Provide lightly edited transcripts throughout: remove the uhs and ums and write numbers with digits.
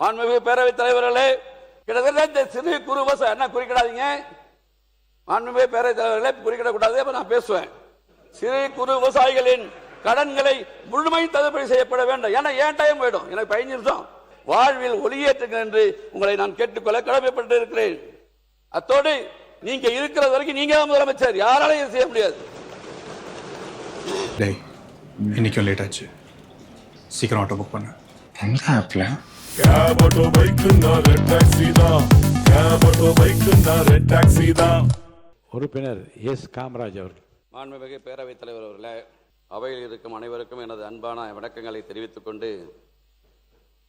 மாண்புமிகு பேரவைத் தலைவர்களே, கிட்டத்தட்ட இந்த சிறு குறு விவசாயம் என்ன குறிக்கிடாதீங்க. மாண்புமிகு பேரவைத் தலைவர்களே குறிக்கிடக்கூடாது. அப்ப நான் பேசுவேன். சிறு குறு விவசாயிகளின் கடன்களை முழுமையும் தள்ளுபடி செய்யப்பட வேண்டும். ஏன்னா ஏன் டைம் போயிடும், எனக்கு 15 நிமிஷம். வாழ்வில் ஒளியேற்றுங்கள் என்று உங்களை நான் கேட்டுக்கொள்ள கடமைப்பட்டு இருக்கிறேன். அத்தோடு நீங்க இருக்கிறது வரைக்கும் நீங்க தான் முதலமைச்சர், யாராலையும் செய்ய முடியாது. இன்னைக்கும் லேட் ஆச்சு, சீக்கிரம் ஆட்டோ புக் பண்ண. எந்த ஆப்ல? உறுப்பினர் எஸ் காமராஜ் அவர்கள். மாண்புமிகு பேரவைத் தலைவர் அவர்களே, அவையில் இருக்கும் அனைவருக்கும் எனது அன்பான வணக்கங்களை தெரிவித்துக் கொண்டு,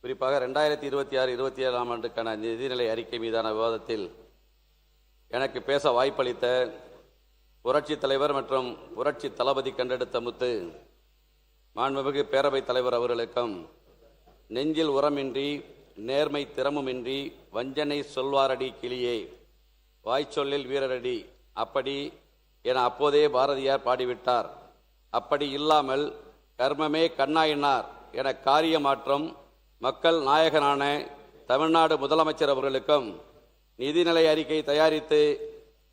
குறிப்பாக 2026-27 ஆண்டுக்கான நிதிநிலை அறிக்கை மீதான விவாதத்தில் எனக்கு பேச வாய்ப்பளித்த புரட்சி தலைவர் மற்றும் புரட்சி தளபதி கண்டெடுத்த முத்து மாண்புமிகு பேரவைத் தலைவர் அவர்களுக்கும், நெஞ்சில் உரமின்றி நேர்மை திறமுமின்றி வஞ்சனை சொல்வாரடி கிளியே வாய்ச்சொல்லில் வீரரடி அப்படி என அப்போதே பாரதியார் பாடிவிட்டார். அப்படி இல்லாமல் கர்மமே கண்ணாயினார் என காரிய மாற்றம் மக்கள் நாயகனான தமிழ்நாடு முதலமைச்சர் அவர்களுக்கும், நிதிநிலை அறிக்கை தயாரித்து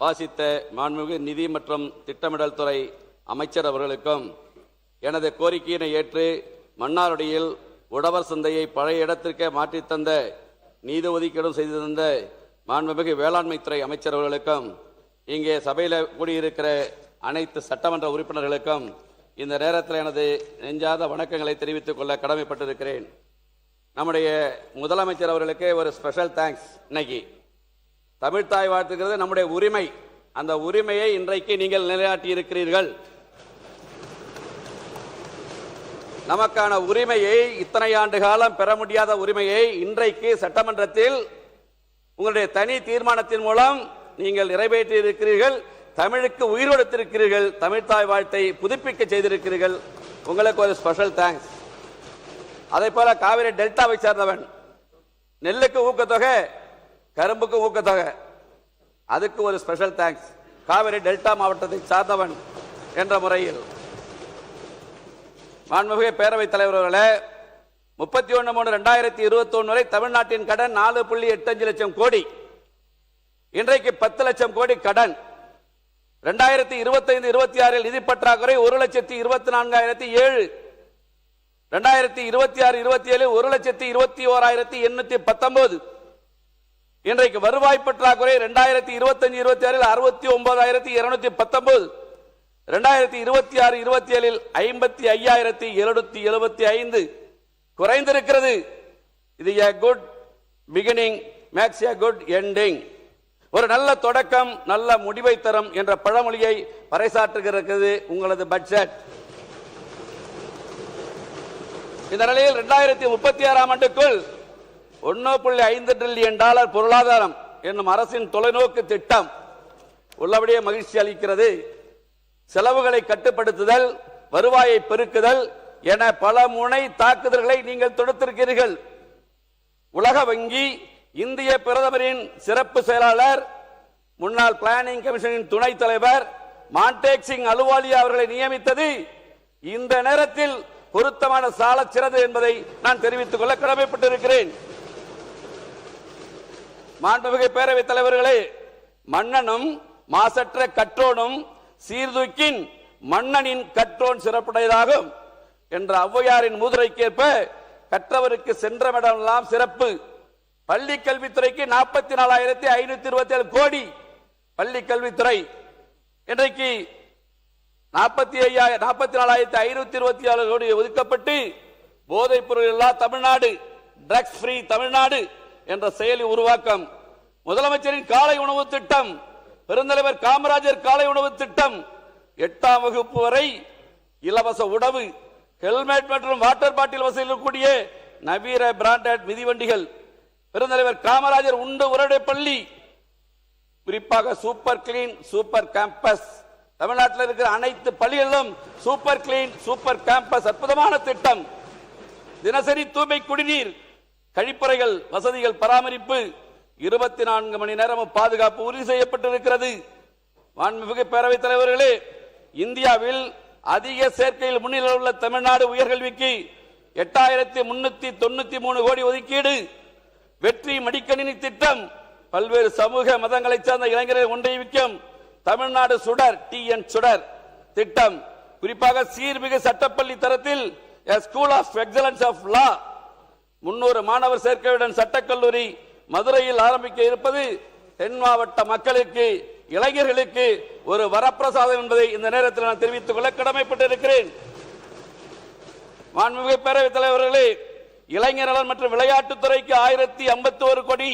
வாசித்த மாண்புமிகு நிதி மற்றும் திட்டமிடல் துறை அமைச்சர் அவர்களுக்கும், எனது கோரிக்கையினை ஏற்று மன்னார்குடியில் உழவர் சந்தையை பழைய இடத்திற்கே மாற்றித்தந்த நிதி ஒதுக்கீடு செய்து தந்த மாண்புமிகு வேளாண்மைத்துறை அமைச்சர் அவர்களுக்கும், இங்கே சபையில் கூடியிருக்கிற அனைத்து சட்டமன்ற உறுப்பினர்களுக்கும் இந்த நேரத்தில் எனது நெஞ்சாத வணக்கங்களை தெரிவித்துக் கொள்ள கடமைப்பட்டிருக்கிறேன். நம்முடைய முதலமைச்சர் அவர்களுக்கு ஒரு ஸ்பெஷல் தேங்க்ஸ். இன்னைக்கு தமிழ்தாய் வாழ்த்துக்கிறது நம்முடைய உரிமை. அந்த உரிமையை இன்றைக்கு நீங்கள் நிலைநாட்டி இருக்கிறீர்கள். நமக்கான உரிமையை, இத்தனை ஆண்டு காலம் பெற முடியாத உரிமையை இன்றைக்கு சட்டமன்றத்தில் உங்களுடைய தனி தீர்மானத்தின் மூலம் நீங்கள் நிறைவேற்றி இருக்கிறீர்கள். தமிழுக்கு உயிர் கொடுத்திருக்கிறீர்கள். தமிழ்தாய் வாழ்த்தை புதுப்பிக்க செய்திருக்கிறீர்கள். உங்களுக்கு ஒரு ஸ்பெஷல் தேங்க்ஸ். அதே போல காவிரி டெல்டாவை சேர்ந்தவன், நெல்லுக்கு ஊக்கத்தொகை, கரும்புக்கு ஊக்கத்தொகை, அதுக்கு ஒரு ஸ்பெஷல் தேங்க்ஸ். காவிரி டெல்டா மாவட்டத்தை சார்ந்தவன் என்ற முறையில் மாண்புமிகு பேரவைத் தலைவர் அவர்களே, 31/3/2021 வரை தமிழ்நாட்டின் கடன் 4.85 லட்சம் கோடி. இன்றைக்கு 10 லட்சம் கோடி கடன். 2025-26 நிதி பற்றாக்குறை 1,24,007. 2026-27 1,21,819. இன்றைக்கு வருவாய் பற்றாக்குறை 2025-26 69,219. 2026-27 55,775 குறைந்திருக்கிறது. இது a good beginning makes a good ending. ஒரு நல்ல தொடக்கம் நல்ல முடிவை தரும் என்ற பழமொழியை பறைசாற்றுகிறது உங்களது பட்ஜெட். இந்த நிலையில் 2036 ஆண்டுக்குள் $1.5 டிரில்லியன் பொருளாதாரம் என்னும் அரசின் தொலைநோக்கு திட்டம் உள்ளபடியே மகிழ்ச்சி அளிக்கிறது. செலவுகளை கட்டுப்படுத்துதல், வருவாயை பெருக்குதல் என பல முனை தாக்குதல்களை நீங்கள் தொடுத்திருக்கிறீர்கள். உலக வங்கி, இந்திய பிரதமரின் சிறப்பு செயலாளர், முன்னாள் பிளானிங் கமிஷனின் துணைத் தலைவர் மான்டேக் சிங் அலுவாலியா அவர்களை நியமித்தது இந்த நேரத்தில் பொருத்தமான சாலச்சிறந்தது என்பதை நான் தெரிவித்துக் கொள்ள கடமைப்பட்டிருக்கிறேன். மாண்புமிகு பேரவைத் தலைவர்களே, மன்னனும் மாசற்ற கற்றோனும் சீர்தூக்கின் மன்னனின் கற்றோன் சிறப்புடையதாகும் என்ற ஔவையாரின் மூதுரைக்கேற்ப கற்றவருக்கு சென்றமிடமெல்லாம் சிறப்பு. பள்ளி கல்வித்துறைக்கு 44,527 கோடி பள்ளி கல்வித்துறை. இன்றைக்கு 44,527 கோடி ஒதுக்கப்பட்டு போதைப் பொருள் இல்லா தமிழ்நாடு, ட்ரக்ஸ் ஃப்ரீ தமிழ்நாடு என்ற செயலி உருவாக்கம். முதலமைச்சரின் காலை உணவு திட்டம், பெருந்தலைவர் காமராஜர் காலை உணவு திட்டம், 8ஆம் வகுப்பு வரை இலவச உணவு, ஹெல்மெட் மற்றும் வாட்டர் பாட்டில் வசதியில் கூடிய நவீன பிராண்டட் மிதிவண்டிகள், பெருந்தலைவர் காமராஜர் உண்டு உரடை பள்ளி, குறிப்பாக சூப்பர் கிளீன் சூப்பர் கேம்பஸ். தமிழ்நாட்டில் இருக்கிற அனைத்து பள்ளிகளிலும் சூப்பர் கிளீன் சூப்பர் கேம்பஸ் அற்புதமான திட்டம். தினசரி தூய்மை குடிநீர், கழிப்பறைகள் வசதிகள் பராமரிப்பு, 24 மணி நேரமும் பாதுகாப்பு உறுதி செய்யப்பட்டிருக்கிறது. மாண்புமிகு பேரவைத் தலைவர்களே, இந்தியாவில் அதிக சேர்க்கையில் முன்னிலையில் உள்ள தமிழ்நாடு உயர்கல்விக்கு 8,393 கோடி ஒதுக்கீடு. வெற்றி மடிக்கணினி திட்டம் பல்வேறு சமூக மதங்களை சார்ந்த இளைஞர்களை ஒன்றிணைக்கும் தமிழ்நாடு சுடர் TN சுடர் திட்டம், குறிப்பாக சீர்மிகு சட்டப்பள்ளி தரத்தில் school of excellence of law 300 மாணவர் சேர்க்கையுடன் சட்டக்கல்லூரி மதுரையில் ஆரம்பிக்க இருப்பது தென் மாவட்ட மக்களுக்கு, இளைஞர்களுக்கு ஒரு வரப்பிரசாதம் என்பதை இந்த நேரத்தில் நான் தெரிவித்துக் கொள்ள கடமைப்பட்டிருக்கிறேன். மாண்புமிகு பேரவைத் தலைவர்களே, இளைஞர் நலன் மற்றும் விளையாட்டுத்துறைக்கு 1051 கோடி.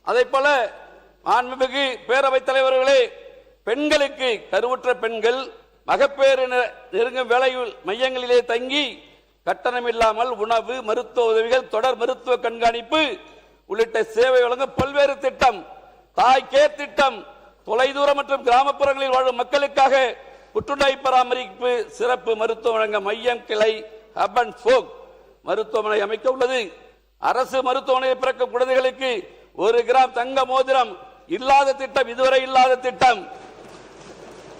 அதே போல மாண்புமிகு பேரவைத் தலைவர்களே, பெண்களுக்கு கருவுற்ற பெண்கள் மகப்பேறு நெருங்கும் வேலை மையங்களிலே தங்கி கட்டணம் இல்லாமல் உணவு, மருத்துவ உதவிகள், தொடர் மருத்துவ கண்காணிப்பு உள்ளிட்ட சேவை வழங்கும் பல்வேறு திட்டம், தாய் கேர் திட்டம், தொலைதூர மற்றும் கிராமப்புறங்களில் வாழும் மக்களுக்காக புற்றுநோய் பராமரிப்பு சிறப்பு மருத்துவ வழங்க மையம் கிளை ஹப் அண்ட் ஸ்போக் மருத்துவமனை அமைக்க உள்ளது. அரசு மருத்துவமனையில் பிறக்கும் குழந்தைகளுக்கு 1 கிராம் தங்க மோதிரம் இல்லாத திட்டம், இதுவரை இல்லாத திட்டம்.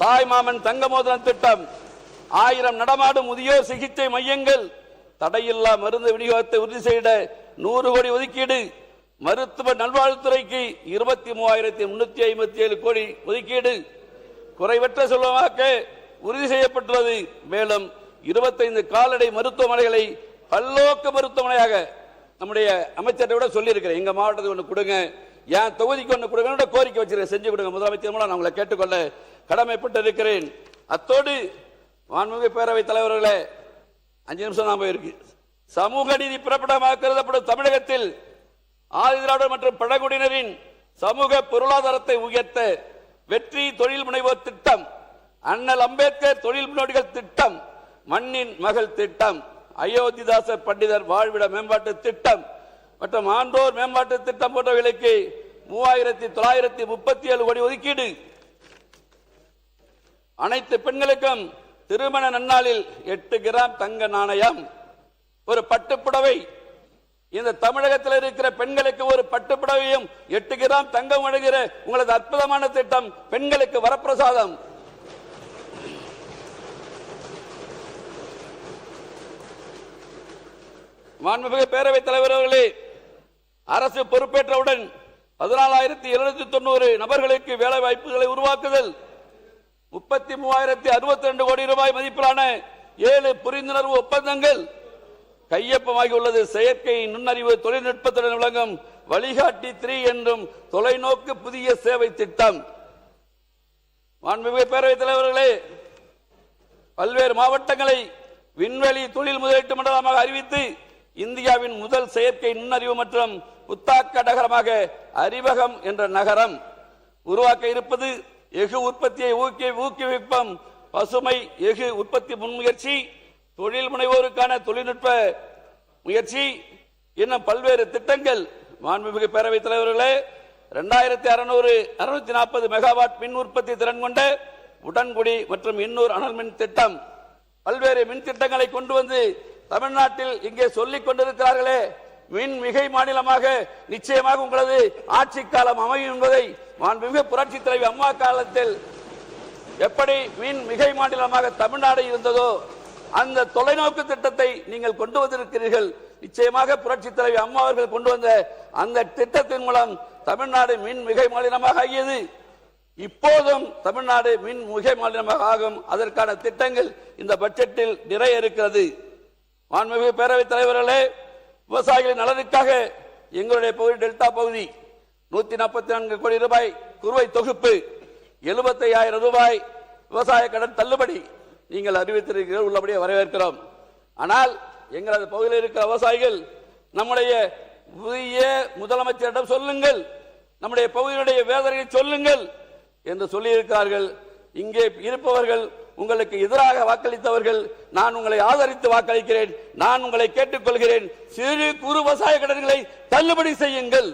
தாய் மாமன் தங்க மோதிரம் திட்டம், 1000 நடமாடும் முதியோர் சிகிச்சை மையங்கள், தடையில்லா மருந்து விநியோகத்தை உறுதி செய்ய 100 கோடி ஒதுக்கீடு, மருத்துவ நல்வாழ்வுத்துறைக்கு 23,357 கோடி ஒதுக்கீடு, குறைவற்ற செல்வமாக்க உறுதி செய்யப்பட்டுள்ளது. மேலும் 25 கால்நடை மருத்துவமனைகளை பல்நோக்கு மருத்துவமனையாக நம்முடைய அமைச்சரை விட சொல்லியிருக்கிறேன். எங்க மாவட்டத்துக்கு ஒன்று கொடுங்க, என் தொகுதிக்கு ஒன்று கொடுங்க, கோரிக்கை வச்சிருக்கேன், செஞ்சு கொடுங்க. முதலமைச்சர் மூலம் நான் உங்களை கேட்டுக்கொள்ள கடமைப்பட்டு இருக்கிறேன். அத்தோடு மாண்புமிகு பேரவைத் தலைவர்களே, 5 நிமிஷம் தான் போயிருக்கு. சமூக நீதி பிறப்பிடமாக கருதப்படும் தமிழகத்தில் ஆதிதிராவிடர் மற்றும் பழங்குடியினரின் சமூக பொருளாதாரத்தை உயர்த்த வெற்றி தொழில் முனைவோர் திட்டம், அண்ணல் அம்பேத்கர் தொழில் முன்னோடிகள் திட்டம், மண்ணின் மகள் திட்டம், அயோத்திதாசர் பண்டிதர் வாழ்விட மேம்பாட்டு திட்டம் மற்றும் ஆண்டோர் மேம்பாட்டு திட்டம் போன்றவைகளுக்கு 3,937 கோடி ஒதுக்கீடு. அனைத்து பெண்களுக்கும் திருமண நன்னாளில் 8 கிராம் தங்க நாணயம், ஒரு பட்டுப்புடவை. இந்த தமிழகத்தில் இருக்கிற பெண்களுக்கு ஒரு பட்டுப்புடவையும் 8 கிராம் தங்கம் வழங்குகிற உங்களது அற்புதமான திட்டம் பெண்களுக்கு வரப்பிரசாதம். மாண்புமிகு பேரவைத் தலைவர் அவர்களே, அரசு பொறுப்பேற்றவுடன் 14,790 நபர்களுக்கு வேலை வாய்ப்புகளை உருவாக்குதல், 33,062 கோடி ரூபாய் மதிப்பிலான 7 புரிந்துணர்வு ஒப்பந்தங்கள் கையொப்பமாகி உள்ளது. செயற்கை நுண்ணறிவு தொழில்நுட்பத்துடன் விளங்கும் வழிகாட்டி 3 என்றும் தொலைநோக்கு புதிய சேவை திட்டம். மாண்புமிகு பேரவைத் தலைவர்களே, பல்வேறு மாவட்டங்களை விண்வெளி தொழில் முதலீட்டு மண்டலமாக அறிவித்து இந்தியாவின் முதல் செயற்கை நுண்ணறிவு மற்றும் புத்தாக்க நகரமாக அறிவகம் என்ற நகரம் உருவாக்க இருப்பது. எஃகு உற்பத்தியை ஊக்குவிப்பம், பசுமை எஃகு உற்பத்தி முன்முயற்சி, தொழில் முனைவோருக்கான தொழில்நுட்ப முயற்சி இன்னும் பல்வேறு திட்டங்கள். மாண்புமிகு பேரவைத் தலைவர்களே, 2640 மெகாவாட் மின் உற்பத்தி திறன் கொண்ட உடன்குடி மற்றும் எண்ணூர் அனல் மின் திட்டம், பல்வேறு மின் திட்டங்களை கொண்டு வந்து தமிழ்நாட்டில் இங்கே சொல்லிக் கொண்டிருக்கிறார்களே. மின் மிகை மாநிலமாக நிச்சயமாக உங்களது ஆட்சி காலம் அமையும் என்பதை மாண்புமிகு புரட்சி தலைவி அம்மா காலத்தில் எப்படி மின் மிகை மாநிலமாக தமிழ்நாடு இருந்ததோ அந்த தொலைநோக்கு திட்டத்தை நீங்கள் கொண்டு வந்திருக்கிறீர்கள். நிச்சயமாக புரட்சி தலைவி அம்மா அவர்கள் கொண்டு வந்த அந்த திட்டத்தின் மூலம் தமிழ்நாடு மின் மிகை மாநிலமாக ஆகியது. இப்போதும் தமிழ்நாடு மின் மிகை மாநிலமாக ஆகும். அதற்கான திட்டங்கள் இந்த பட்ஜெட்டில் நிறைய இருக்கிறது. மாண்புமிகு பேரவைத் தலைவர்களே, விவசாயிகளின் நலனுக்காக எங்களுடைய பகுதி டெல்டா பகுதி 144 கோடி ரூபாய் குறுவை தொகுப்பு, 75,000 ரூபாய் விவசாய கடன் தள்ளுபடி நீங்கள் அறிவித்திருக்கிறீர்கள், உள்ளபடியே வரவேற்கிறோம். ஆனால் எங்களது பகுதியில் இருக்கிற விவசாயிகள் நம்முடைய புதிய முதலமைச்சரிடம் சொல்லுங்கள், நம்முடைய பகுதியினுடைய வேதனையை சொல்லுங்கள் என்று சொல்லியிருக்கிறார்கள். இங்கே இருப்பவர்கள் உங்களுக்கு எதிராக வாக்களித்தவர்கள், நான் உங்களை ஆதரித்து வாக்களிக்கிறேன். நான் உங்களை கேட்டுக்கொள்கிறேன், சிறு குறு விவசாய கடன்களை தள்ளுபடி செய்யுங்கள்.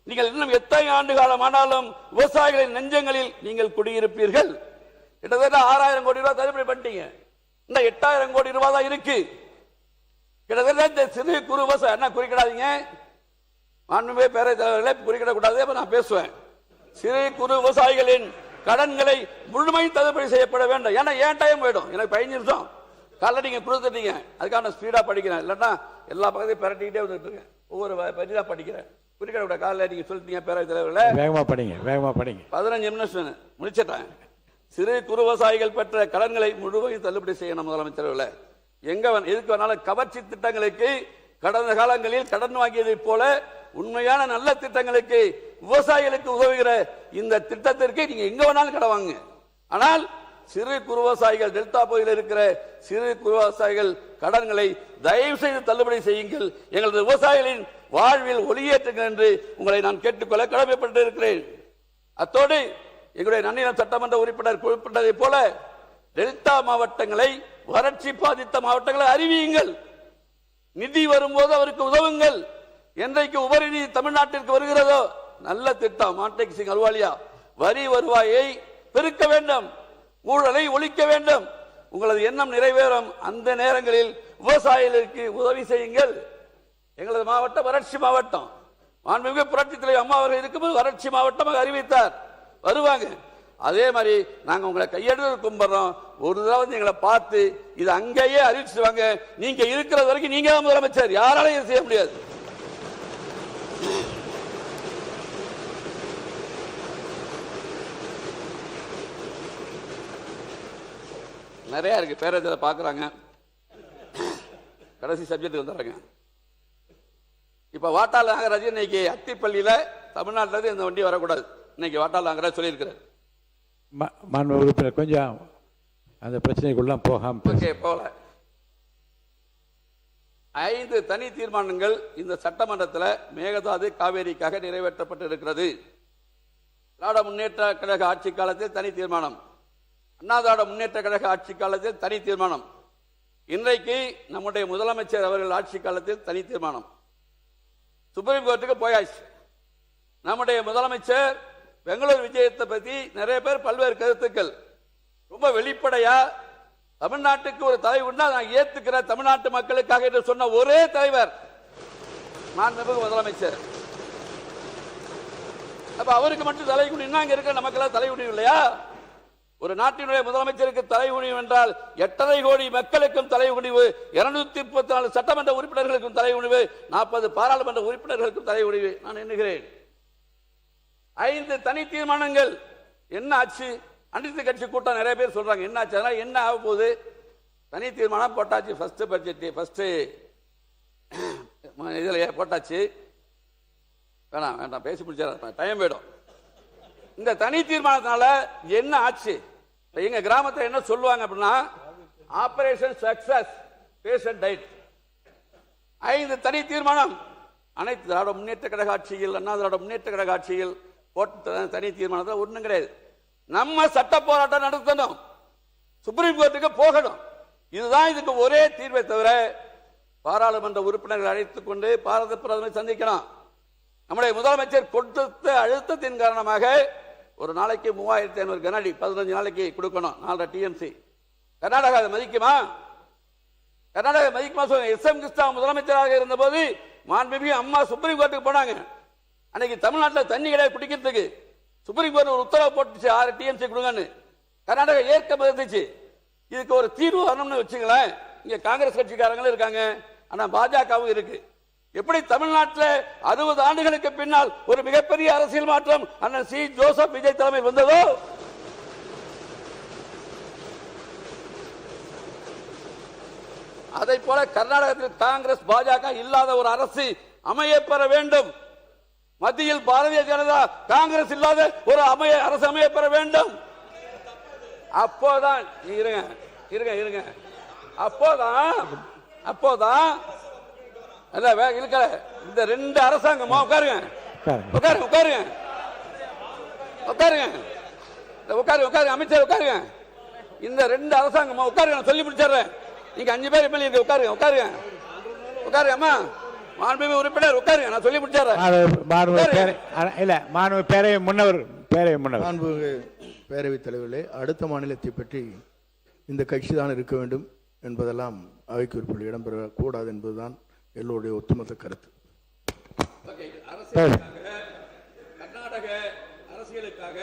நீங்கள் இன்னும் எத்தனை ஆண்டு காலம் ஆனாலும் விவசாயிகளின் நெஞ்சங்களில் நீங்கள் குடியிருப்பீர்கள். கிட்டத்தட்ட 6,000 கோடி ரூபாய் தள்ளுபடி பண்ணிட்டீங்க. இந்த 8,000 கோடி ரூபாய் தான் இருக்கு. கிட்டத்தட்ட இந்த சிறு குறு விவசாயம் என்ன குறிக்கிடாதீங்க, மாண்புமிகு பேரவைத் தலைவர்களே, குறிக்கிடக்கூடாது. நான் பேசுவேன். சிறு குறு விவசாயிகளின் கடன்களை முழுமை தள்ளுபடி செய்யப்பட வேண்டும். ஏன்னா ஏன் டைம் போயிடும், எனக்கு 15 நிமிஷம் காலைல நீங்க கொடுத்துட்டீங்க, அதுக்காக நான் ஸ்பீடா படிக்கிறேன். இல்லைன்னா எல்லா பக்கத்தையும் பரட்டிக்கிட்டே வந்துட்டு இருக்கேன். ஒவ்வொரு பற்றி தான் படிக்கிறேன். குறிக்கிற காலையில் நீங்கள் சொல்லிட்டீங்க பேரவைத் தலைவரில். வேகமாக படிங்க, வேகமாக படிங்க. 15 நிமிஷம் முடிச்சிட்டேன். சிறு குறு விவசாயிகள் பெற்ற கடன்களை முழுவதும் தள்ளுபடி செய்யணும் முதலமைச்சர். எதுக்கு வேணாலும் கவர்ச்சி திட்டங்களுக்கு கடந்த காலங்களில் கடன் வாங்கியதை போல உண்மையான நல்ல திட்டங்களுக்கு விவசாயிகளுக்கு உதவுகிற இந்த திட்டத்திற்கு நீங்க எங்க வேணாலும் கடன் வாங்க. ஆனால் சிறு குறு விவசாயிகள், டெல்டா பகுதியில் இருக்கிற சிறு குறு விவசாயிகள் கடன்களை தயவு செய்து தள்ளுபடி செய்யுங்கள். எங்களது விவசாயிகளின் வாழ்வில் ஒளியேற்றுங்கள் என்று உங்களை நான் கேட்டுக்கொள்ள கடமைப்பட்டு இருக்கிறேன். அத்தோடு எங்களுடைய நன்னிலம் சட்டமன்ற உறுப்பினர் குறிப்பிட்டதை போல டெல்டா மாவட்டங்களை, வறட்சி பாதித்த மாவட்டங்களை அறிவியுங்கள். நிதி வரும்போது அவருக்கு உதவுங்கள். என்றைக்கு உபரி தமிழ்நாட்டிற்கு வருகிறதோ நல்ல திட்டம் மாண்டேக் சிங் அல்வாலியா வரி வருவாயை பெருக்க வேண்டும், ஊழலை ஒழிக்க வேண்டும். உங்களது எண்ணம் நிறைவேறும். அந்த நேரங்களில் விவசாயிகளுக்கு உதவி செய்யுங்கள். எங்களது மாவட்டம் வறட்சி மாவட்டம். மாண்புமிகு புரட்சி தலைவர் அம்மா அவர்கள் இருக்கும்போது வறட்சி மாவட்டமாக அறிவித்தார். வருவாங்க. அதே மாதிரி நாங்கள் உங்களை கையெடுத்து கும்பிடுறோம். ஒரு தடவை எங்களை பார்த்து இது அங்கேயே அறிவிச்சுவாங்க. நீங்க இருக்கிற வரைக்கும் நீங்க தான் முதலமைச்சர், யாராலையும் செய்ய முடியாது. நிறைய இருக்கு, பேரத்தை பார்க்குறாங்க. கடைசி சப்ஜெக்ட் வந்துடுறாங்க. இப்போ வாட்டாள் நாகராஜ் இன்னைக்கு அத்திப்பள்ளியில் தமிழ்நாட்டில் இந்த வண்டி வரக்கூடாது. இன்னைக்கு வாட்டாள் நாகராஜ் சொல்லியிருக்கிறார். மாண்பு உறுப்பினர் கொஞ்சம் அந்த பிரச்சனைக்குள்ள போகல. 5 தனி தீர்மானங்கள் இந்த சட்டமன்றத்தில் மேகதாது காவேரிக்காக நிறைவேற்றப்பட்டு இருக்கிறது. திராவிட முன்னேற்ற கழக ஆட்சி காலத்தில் தனி தீர்மானம், அண்ணா திராவிட முன்னேற்ற கழக ஆட்சி காலத்தில் தனி தீர்மானம், இன்றைக்கு நம்முடைய முதலமைச்சர் அவர்கள் ஆட்சி காலத்தில் தனி தீர்மானம். சுப்ரீம் கோர்ட்டுக்கு போயாச்சு. நம்முடைய முதலமைச்சர் பெங்களூர் விஜயத்தை பற்றி நிறைய பேர் பல்வேறு கருத்துக்கள். ரொம்ப வெளிப்படையா தமிழ்நாட்டுக்கு ஒரு தலைவர் உண்டா நான் ஏத்துக்கிற தமிழ்நாட்டு மக்களுக்காக என்று சொன்ன ஒரே தலைவர் மாண்புமிகு முதலமைச்சர். அப்ப அவருக்கு மட்டும் தலைகுனி, அங்க இருக்க நமக்கெல்லாம் தலைகுனி இல்லையா? ஒரு நாட்டினுடைய முதலமைச்சருக்கு தலைகுனிவு என்றால் 8.5 கோடி மக்களுக்கும் தலைகுனிவு, 234 சட்டமன்ற உறுப்பினர்களுக்கும் தலைகுனிவு, 40 பாராளுமன்ற உறுப்பினர்களுக்கும் தலைகுனிவு நான் எண்ணுகிறேன். 5 தனி தீர்மானங்கள். என்ன ஆச்சு? அனைத்து கட்சி கூட்டம் நிறைய பேர் சொல்றாங்க என்ன ஆச்சு, அதனால என்ன ஆக போகுது? தனி தீர்மானம் போட்டாச்சு. ஃபர்ஸ்ட் பட்ஜெட் ஃபர்ஸ்ட் இதுல போட்டாச்சு. வேணாம் வேண்டாம் பேசி முடிச்சா டைம் போயிடும். இந்த தனி தீர்மானத்தினால என்ன ஆச்சு? எங்க கிராமத்தில் என்ன சொல்லுவாங்க அப்படின்னா, ஆபரேஷன் சக்சஸ், பேஷண்ட் டைட். 5 தனி தீர்மானம் அனைத்து திராவிட முன்னேற்ற கழக ஆட்சியில், அண்ணா திராவிட முன்னேற்ற கழக ஆட்சியில் போட்ட தனி தீர்மானத்தில் ஒன்றும் கிடையாது. நம்ம சட்ட போராட்டம் நடத்தணும், சுப்ரீம் கோர்ட்டுக்கு போகணும். இதுதான் இதுக்கு ஒரே தீர்வை தவிர பாராளுமன்ற உறுப்பினர்கள் அழைத்துக் கொண்டு பாரத பிரதமரை சந்திக்கணும். நம்முடைய முதலமைச்சர் கொடுத்த அழுத்தத்தின் காரணமாக ஒரு நாளைக்கு 3500 கனஅடி 15 நாளைக்கு கொடுக்கணும். 4 டிஎம்சி. கர்நாடகா அதை மதிக்குமா? கர்நாடகா மதிக்குமா சொல்லுங்க. எஸ்.எம். கிருஷ்ணா முதலமைச்சராக இருந்த போது மாண்புமிகு அம்மா சுப்ரீம் கோர்ட்டுக்கு போனாங்க. அன்னைக்கு தமிழ்நாட்டில் தண்ணி கிடையாது குடிக்கிறதுக்கு. சுப்ரீம் கோர்ட் ஒரு உத்தரவு போட்டுச்சு 6 டிஎம்சி கொடுங்கன்னு. கர்நாடகா ஏற்க மறுத்துச்சு. இதுக்கு ஒரு தீர்வு வரணும்னு வச்சுங்களேன். இங்க காங்கிரஸ் கட்சிக்காரங்களும் இருக்காங்க, ஆனா பாஜகவும் இருக்கு. எப்படி தமிழ்நாட்டில் 60 ஆண்டுகளுக்கு பின்னால் ஒரு மிகப்பெரிய அரசியல் மாற்றம் அண்ணன் சி ஜோசப் விஜய் தலைமையில் வந்ததோ, அதை போல கர்நாடகத்தில் காங்கிரஸ் பாஜக இல்லாத ஒரு அரசு அமையப்பெற வேண்டும். மத்தியில் பாரதிய ஜனதா காங்கிரஸ் இல்லாத ஒரு அரசு அமையப்பெற வேண்டும். அப்போதான் இருங்க இருங்க இருங்க அப்போதான் இந்த 2 அரசாங்கமா உட்காருங்க உட்காருங்க உட்காருங்க உட்காருங்க உட்காருங்க உட்காருங்க அமைச்சர் உட்காருங்க. இந்த 2 அரசாங்கமா உட்காருங்க, நான் சொல்லி முடிச்சிடுறேன். நீங்க 5 பேர் எம்எல்ஏ உட்காருங்க உட்காருங்க உட்காருங்க. அம்மா மாண்புமிகு உறுப்பினர் உட்காருங்க, நான் சொல்லி முடிச்சிடுறேன். பேரவைத் தலைவர்களே, அடுத்த மாநிலத்தை பற்றி இந்த கட்சி தான் இருக்க வேண்டும் என்பதெல்லாம் அவை குறிப்பில் இடம்பெறக்கூடாது என்பதுதான் எல்லோருடைய ஒட்டுமொத்த கருத்து. கர்நாடக அரசியலுக்காக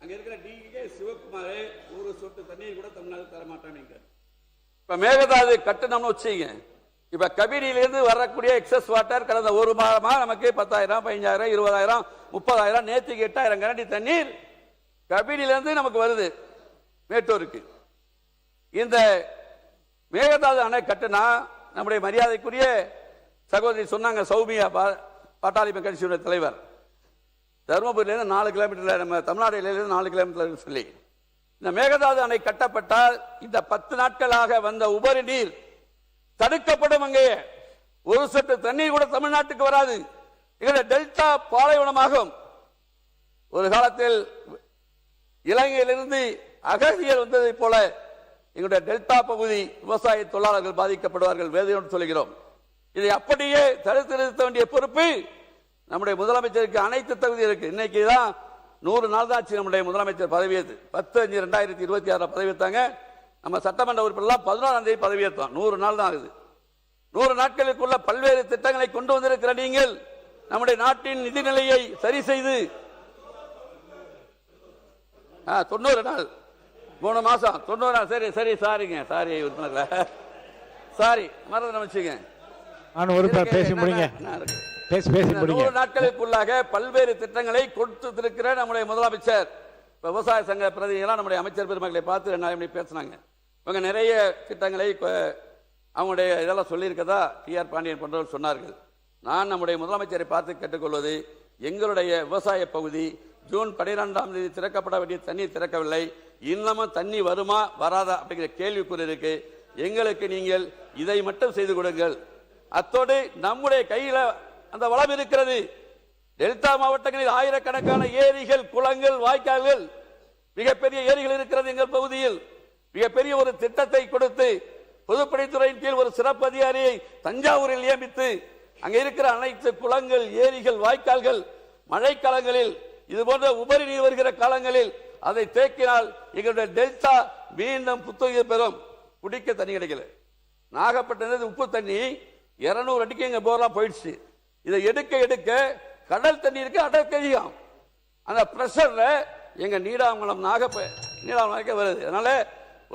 அங்க இருக்கிற டி.கே. சிவகுமார் ஒரு சொட்டு தண்ணீர் கூட தமிழ்நாடு தர மாட்டாங்க. இப்ப மேகதாது கட்டணம்னு வச்சுங்க, இப்ப கபினியிலிருந்து வரக்கூடிய எக்ஸஸ் வாட்டர் கடந்த ஒரு மாதமா நமக்கு 10,000, 15,000, 20,000, 30,000, நேற்றுக்கு 8,000 கனடி தண்ணீர் கபினியிலிருந்து நமக்கு வருது மேட்டூருக்கு. இந்த மேகதாது அணை கட்டுனா நம்முடைய மரியாதைக்குரிய சகோதரி சொன்னாங்க, சௌமியா பாட்டாளி மக்கள் கட்சியுடைய தலைவர், தருமபுரியிலிருந்து 4 கிலோமீட்டர், நம்ம தமிழ்நாடுலேருந்து 4 கிலோமீட்டர் சொல்லி இந்த மேகதாது அணை கட்டப்பட்டால் இந்த 10 நாட்களாக வந்த உபரி நீர் தடுக்கப்படும். அங்கே ஒரு சொட்டு தண்ணீர் கூட தமிழ்நாட்டுக்கு வராது. எங்களுடைய டெல்டா பாலைவனமாகும். ஒரு காலத்தில் இலங்கையிலிருந்து அகதிகள் வந்ததை போல எங்களுடைய டெல்டா பகுதி விவசாய தொழிலாளர்கள் பாதிக்கப்படுவார்கள், வேதனையோடு சொல்கிறோம். இதை அப்படியே தடுத்து நிறுத்த வேண்டிய பொறுப்பு நம்முடைய முதலமைச்சருக்கு அனைத்து தகுதி இருக்கு. இன்னைக்கு தான் 100 நாள் தான் ஆச்சு நம்முடைய முதலமைச்சர் பதவியேற்று. 10/5/2026 பதவியேற்றாங்க. நம்ம சட்டமன்ற உறுப்பினர்லாம் 11ஆம் தேதி பதவியேற்றோம். 100 நாள் தான் ஆகுது. 100 நாட்களுக்குள்ள பல்வேறு திட்டங்களை கொண்டு வந்திருக்கிற நீங்கள் நம்முடைய நாட்டின் நிதிநிலையை சரி செய்து 90 நாள் 3 மாசம் 90 நாள். சரி சரி, சாரிங்க, சாரி உறுப்பினர்கள, சாரி மறந்து வச்சுங்க. பேசி முடிங்க. 100 நாட்களுக்குள்ளாக பல்வேறு திட்டங்களை கொடுத்திருக்கிற நம்முடைய முதலமைச்சர். விவசாய சங்க பிரதிநிதிகளாக நம்முடைய அமைச்சர் பெருமக்களை பார்த்து 2 நாள் பேசினாங்க. இவங்க நிறைய திட்டங்களை அவங்களுடைய இதெல்லாம் சொல்லியிருக்கதா டிஆர் பாண்டியன் போன்றவர்கள் சொன்னார்கள். நான் நம்முடைய முதலமைச்சரை பார்த்து கேட்டுக்கொள்வது, எங்களுடைய விவசாய பகுதி ஜூன் 12ஆம் தேதி திறக்கப்பட வேண்டிய தண்ணீர் திறக்கவில்லை. இன்னமும் தண்ணி வருமா வராதா அப்படிங்கிற கேள்விக்குறி இருக்கு. எங்களுக்கு நீங்கள் இதை மட்டும் செய்து கொடுங்கள். அத்தோடு நம்முடைய கையில அந்த வளம் இருக்கிறது. டெல்டா மாவட்டங்களில் ஆயிரக்கணக்கான ஏரிகள், குளங்கள், வாய்க்கால்கள், மிகப்பெரிய ஏரிகள் இருக்கிறது. எங்கள் பகுதியில் மிகப்பெரிய ஒரு திட்டத்தை கொடுத்து பொதுப்பணித்துறையின் கீழ் ஒரு சிறப்பு அதிகாரியை தஞ்சாவூரில் நியமித்து அங்கே இருக்கிற அனைத்து குளங்கள், ஏரிகள், வாய்க்கால்கள் மழைக்காலங்களில் இது போன்ற உபரி நீர் வருகிற காலங்களில் அதை தேக்கினால் எங்களுடைய டெல்டா மீண்டும் புத்துயிர் பெறும். குடிக்க தண்ணி கிடைக்கல. நாகப்பட்டினம் உப்பு தண்ணி 200 அடிக்கு எங்க போரெல்லாம் போயிடுச்சு. இதை எடுக்க எடுக்க கடல் தண்ணீருக்கு அடக்க அதிகம். அந்த பிரஷர்ல எங்க நீடாமங்கலம் நீடாமங்கலம் வருது. அதனால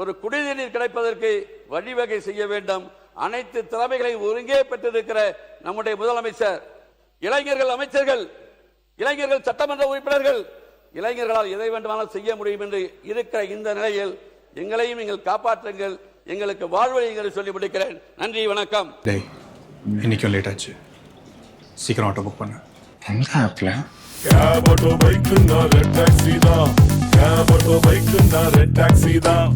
ஒரு குடிநீர் கிடைப்பதற்கு வழிவகை செய்ய வேண்டும். அனைத்து திறமைகளை ஒருங்கே பெற்றிருக்கிற நம்முடைய முதலமைச்சர், இளைஞர்கள் அமைச்சர்கள், இளைஞர்கள் சட்டமன்ற உறுப்பினர்கள், இளைஞர்களால் எதை வேண்டுமானாலும் செய்ய முடியும் என்று இருக்கிற இந்த நிலையில் எங்களையும் நீங்கள் காப்பாற்றுங்கள், எங்களுக்கு வாழ்வழிகளை சொல்லி முடிக்கிறேன். நன்றி, வணக்கம். இன்னைக்கும் லேட் ஆச்சு, சீக்கிரம் ஆட்டோ புக் பண்ண. எந்த ஆப்ல? கேப் ஆட்டோ பைக்குன்னா ரெட் டாக்ஸி தான். கேப் ஆட்டோ பைக்குன்னா ரெட் டாக்ஸி தான்.